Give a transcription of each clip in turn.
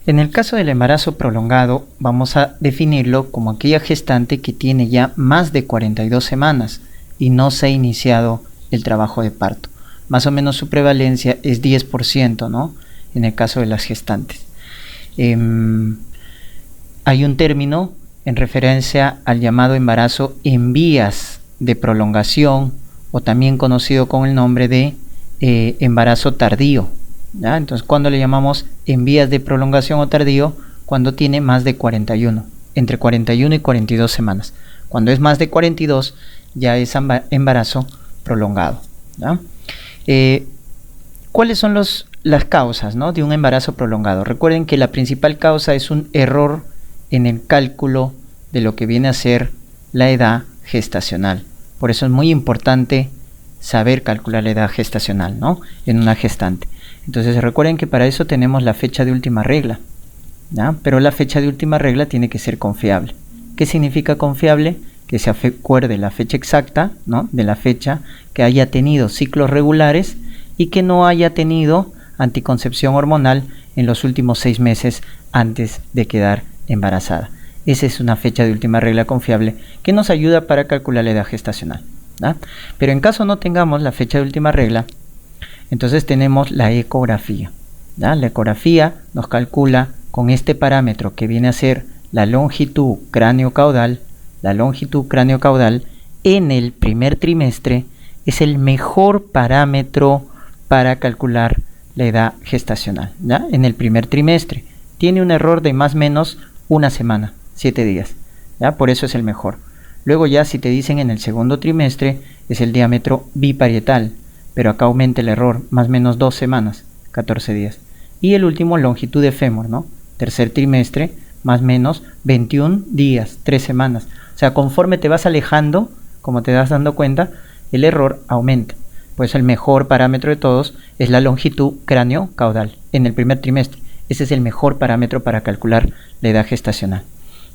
En el caso del embarazo prolongado, vamos a definirlo como aquella gestante que tiene ya más de 42 semanas y no se ha iniciado el trabajo de parto. Más o menos su prevalencia es 10%, ¿no? En el caso de las gestantes. Hay un término en referencia al llamado embarazo en vías de prolongación, o también conocido con el nombre de embarazo tardío, ¿ya? Entonces, ¿cuándo le llamamos en vías de prolongación o tardío? Cuando tiene más de 41, entre 41 y 42 semanas. Cuando es más de 42, ya es embarazo prolongado, ¿ya? ¿Cuáles son las causas, ¿no?, de un embarazo prolongado? Recuerden que la principal causa es un error en el cálculo de lo que viene a ser la edad gestacional. Por eso es muy importante saber calcular la edad gestacional, ¿no?, en una gestante. Entonces recuerden que para eso tenemos la fecha de última regla, ¿ya? Pero la fecha de última regla tiene que ser confiable. ¿Qué significa confiable? Que se acuerde la fecha exacta, ¿no?, de la fecha, que haya tenido ciclos regulares y que no haya tenido anticoncepción hormonal en los últimos 6 meses antes de quedar embarazada. Esa es una fecha de última regla confiable que nos ayuda para calcular la edad gestacional, ¿ya? Pero en caso no tengamos la fecha de última regla, entonces tenemos la ecografía, ¿ya? La ecografía nos calcula con este parámetro que viene a ser la longitud cráneo-caudal. La longitud cráneo-caudal en el primer trimestre es el mejor parámetro para calcular la edad gestacional, ¿ya? En el primer trimestre tiene un error de más o menos una semana, 7 días, ¿ya? Por eso es el mejor. Luego ya si te dicen en el segundo trimestre es el diámetro biparietal, pero acá aumenta el error, más o menos 2 semanas, 14 días. Y el último, longitud de fémur, ¿no? Tercer trimestre, más o menos 21 días, 3 semanas. O sea, conforme te vas alejando, como te vas dando cuenta, el error aumenta. Pues el mejor parámetro de todos es la longitud cráneo-caudal en el primer trimestre. Ese es el mejor parámetro para calcular la edad gestacional.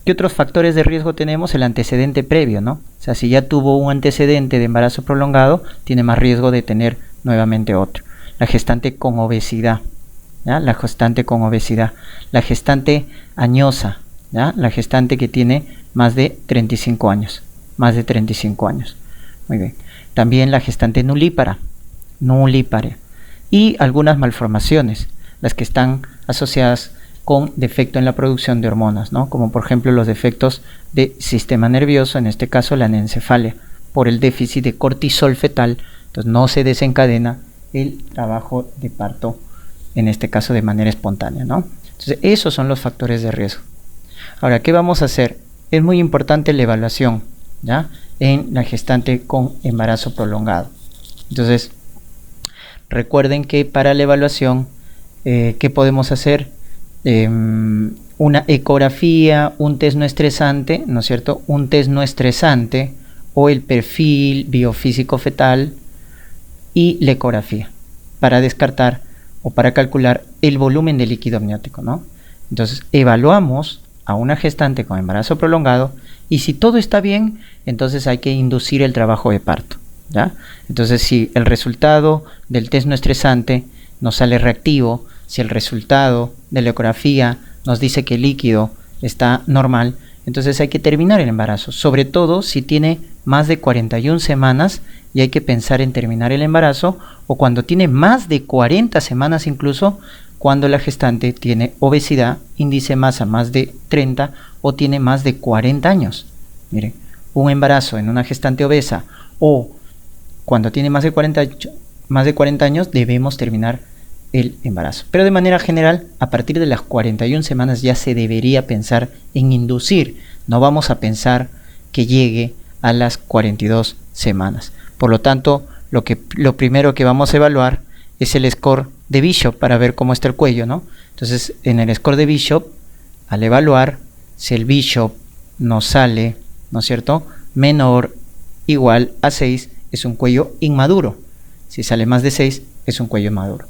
¿Qué otros factores de riesgo tenemos? El antecedente previo, ¿no? O sea, si ya tuvo un antecedente de embarazo prolongado, tiene más riesgo de tener nuevamente otro. La gestante con obesidad, ¿ya? La gestante con obesidad. La gestante añosa, ¿ya? La gestante que tiene más de 35 años. Más de 35 años. Muy bien. También la gestante nulípara. Y algunas malformaciones, las que están asociadas con defecto en la producción de hormonas, ¿no? Como por ejemplo los defectos de sistema nervioso, en este caso la anencefalia, por el déficit de cortisol fetal. Entonces no se desencadena el trabajo de parto, en este caso de manera espontánea, ¿no? Entonces esos son los factores de riesgo. Ahora, ¿qué vamos a hacer? Es muy importante la evaluación, ¿ya?, en la gestante con embarazo prolongado. Entonces recuerden que para la evaluación, ¿qué podemos hacer? Una ecografía, un test no estresante, ¿no es cierto? Un test no estresante o el perfil biofísico fetal y la ecografía para descartar o para calcular el volumen de líquido amniótico, ¿no? Entonces evaluamos a una gestante con embarazo prolongado y si todo está bien, entonces hay que inducir el trabajo de parto, ¿ya? Entonces si el resultado del test no estresante nos sale reactivo, si el resultado de la ecografía nos dice que el líquido está normal, entonces hay que terminar el embarazo, sobre todo si tiene más de 41 semanas y hay que pensar en terminar el embarazo, o cuando tiene más de 40 semanas incluso, cuando la gestante tiene obesidad, índice de masa más de 30 o tiene más de 40 años. Miren, un embarazo en una gestante obesa o cuando tiene más de 40 años debemos terminar el embarazo. Pero de manera general, a partir de las 41 semanas ya se debería pensar en inducir. No vamos a pensar que llegue a las 42 semanas. Por lo tanto, lo primero que vamos a evaluar es el score de Bishop para ver cómo está el cuello, ¿no? Entonces, en el score de Bishop, al evaluar, si el Bishop nos sale, ¿no es cierto?, menor, igual a 6, es un cuello inmaduro. Si sale más de 6, es un cuello maduro.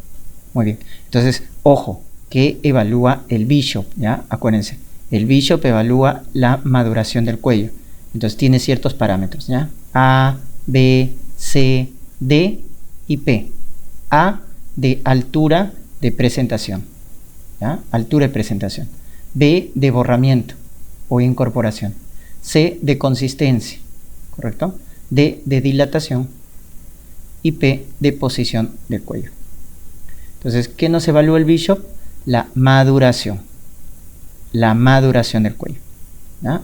Muy bien, entonces, ojo, que evalúa el Bishop, ¿ya? Acuérdense, el Bishop evalúa la maduración del cuello. Entonces tiene ciertos parámetros, ¿ya? A, B, C, D y P. A de altura de presentación, ¿ya? Altura de presentación. B, de borramiento o incorporación. C, de consistencia, ¿correcto? D, de dilatación. Y P, de posición del cuello. Entonces, ¿qué nos evalúa el Bishop? La maduración. La maduración del cuello, ¿ya?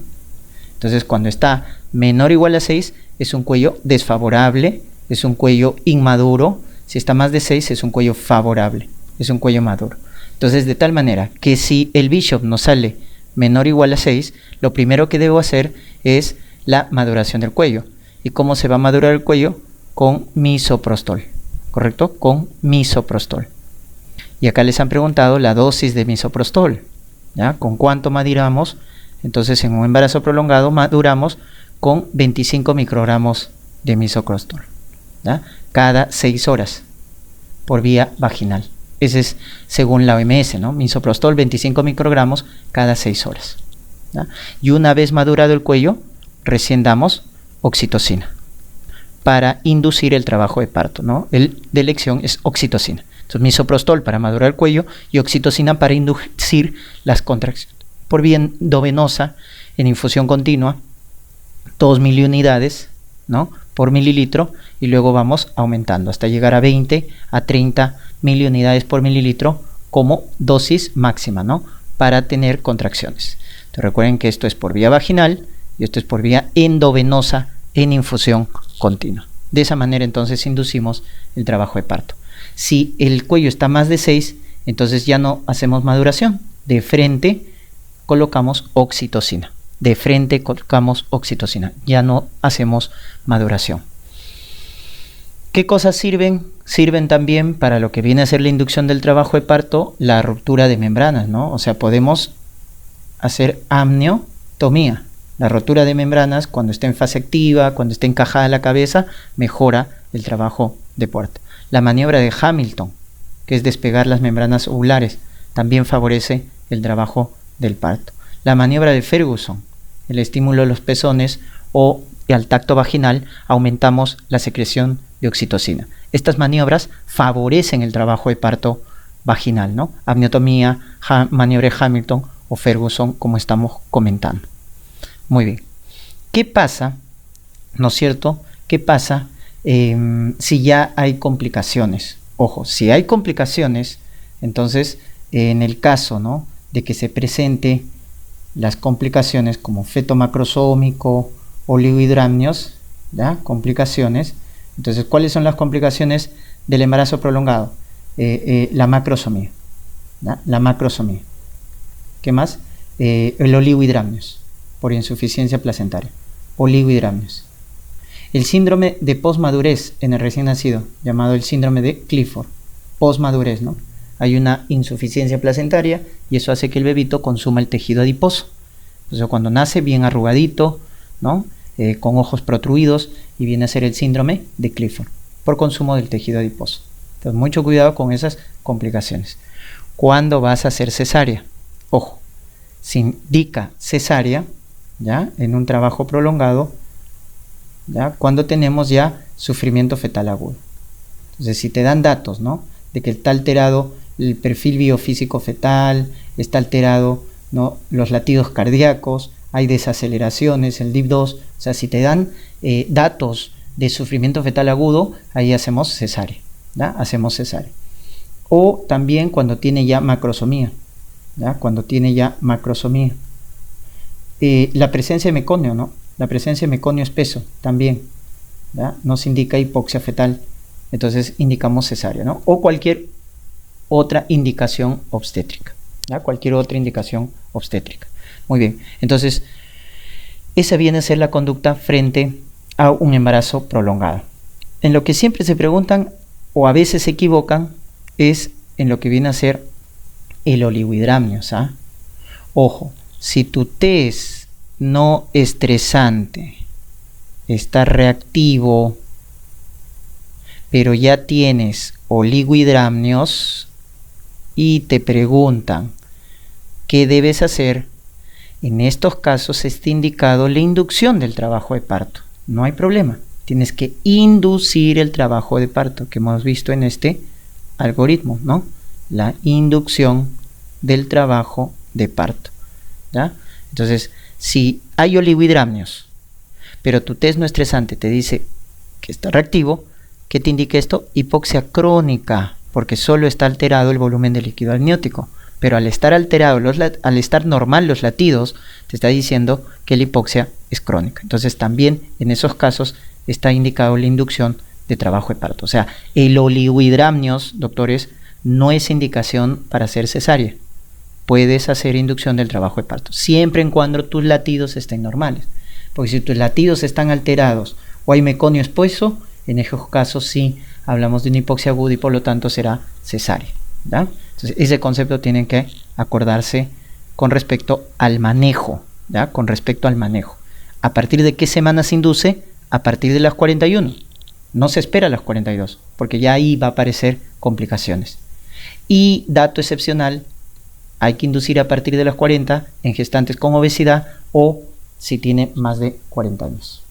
Entonces, cuando está menor o igual a 6, es un cuello desfavorable, es un cuello inmaduro. Si está más de 6, es un cuello favorable, es un cuello maduro. Entonces, de tal manera que si el Bishop nos sale menor o igual a 6, lo primero que debo hacer es la maduración del cuello. ¿Y cómo se va a madurar el cuello? Con misoprostol, ¿correcto? Con misoprostol. Y acá les han preguntado la dosis de misoprostol, ¿ya? ¿Con cuánto maduramos? Entonces, en un embarazo prolongado maduramos con 25 microgramos de misoprostol, ¿ya? Cada 6 horas por vía vaginal. Ese es según la OMS, ¿no? Misoprostol 25 microgramos cada 6 horas, ¿ya? Y una vez madurado el cuello, recién damos oxitocina para inducir el trabajo de parto, ¿no? El de elección es oxitocina. Entonces, misoprostol para madurar el cuello y oxitocina para inducir las contracciones por vía endovenosa en infusión continua, 2 miliunidades, ¿no? Por mililitro, y luego vamos aumentando hasta llegar a 20 a 30 miliunidades por mililitro como dosis máxima, ¿no? Para tener contracciones. Entonces, recuerden que esto es por vía vaginal y esto es por vía endovenosa en infusión continua. De esa manera entonces inducimos el trabajo de parto. Si el cuello está más de 6, entonces ya no hacemos maduración. De frente colocamos oxitocina. De frente colocamos oxitocina. Ya no hacemos maduración. ¿Qué cosas sirven? Sirven también para lo que viene a ser la inducción del trabajo de parto, la ruptura de membranas, ¿no? O sea, podemos hacer amniotomía. La rotura de membranas, cuando está en fase activa, cuando está encajada la cabeza, mejora el trabajo de parto. La maniobra de Hamilton, que es despegar las membranas ovulares, también favorece el trabajo del parto. La maniobra de Ferguson, el estímulo de los pezones o al tacto vaginal, aumentamos la secreción de oxitocina. Estas maniobras favorecen el trabajo de parto vaginal, ¿no? Amniotomía, maniobra de Hamilton o Ferguson, como estamos comentando. Muy bien. ¿Qué pasa, no es cierto? ¿Qué pasa si ya hay complicaciones? Ojo, si hay complicaciones, entonces en el caso, ¿no?, de que se presente las complicaciones como feto macrosómico, oligohidramnios, ¿ya? Complicaciones. Entonces, ¿cuáles son las complicaciones del embarazo prolongado? La macrosomía, ¿ya? La macrosomía. ¿Qué más? El oligohidramnios por insuficiencia placentaria. Oligohidramnios. El síndrome de posmadurez en el recién nacido, llamado el síndrome de Clifford. Posmadurez, ¿no? Hay una insuficiencia placentaria y eso hace que el bebito consuma el tejido adiposo. Entonces, cuando nace bien arrugadito, ¿no? Con ojos protruidos, y viene a ser el síndrome de Clifford por consumo del tejido adiposo. Entonces, mucho cuidado con esas complicaciones. ¿Cuándo vas a hacer cesárea? Ojo, se indica cesárea, ¿ya?, en un trabajo prolongado, ¿ya?, cuando tenemos ya sufrimiento fetal agudo. Entonces, si te dan datos, ¿no?, de que está alterado el perfil biofísico fetal, está alterado, ¿no?, los latidos cardíacos, hay desaceleraciones, el DIP2, o sea, si te dan datos de sufrimiento fetal agudo, ahí hacemos cesárea, ¿ya? Hacemos cesárea. O también cuando tiene ya macrosomía, ¿ya? Cuando tiene ya macrosomía. La presencia de meconio, ¿no? La presencia de meconio espeso también, ¿ya?, nos indica hipoxia fetal, entonces indicamos cesárea, ¿no? O cualquier otra indicación obstétrica, ¿ya? Cualquier otra indicación obstétrica. Muy bien, entonces esa viene a ser la conducta frente a un embarazo prolongado. En lo que siempre se preguntan o a veces se equivocan es en lo que viene a ser el oligohidramnios, ¿ah? Ojo, si tu test no estresante está reactivo, pero ya tienes oligohidramnios y te preguntan qué debes hacer, en estos casos está indicado la inducción del trabajo de parto. No hay problema, tienes que inducir el trabajo de parto que hemos visto en este algoritmo, ¿no? La inducción del trabajo de parto, ¿ya? Entonces, si hay oligohidramnios, pero tu test no estresante te dice que está reactivo, ¿qué te indica esto? Hipoxia crónica, porque solo está alterado el volumen de líquido amniótico. Pero al estar alterado, al estar normal los latidos, te está diciendo que la hipoxia es crónica. Entonces también en esos casos está indicado la inducción de trabajo de parto. O sea, el oligohidramnios, doctores, no es indicación para hacer cesárea. Puedes hacer inducción del trabajo de parto, siempre en cuando tus latidos estén normales. Porque si tus latidos están alterados o hay meconio espeso, en esos casos sí hablamos de una hipoxia aguda y por lo tanto será cesárea, ¿ya? Entonces, ese concepto tienen que acordarse con respecto al manejo, ¿ya? Con respecto al manejo. ¿A partir de qué semana se induce? A partir de las 41. No se espera a las 42, porque ya ahí va a aparecer complicaciones. Y dato excepcional, hay que inducir a partir de las 40 en gestantes con obesidad o si tiene más de 40 años.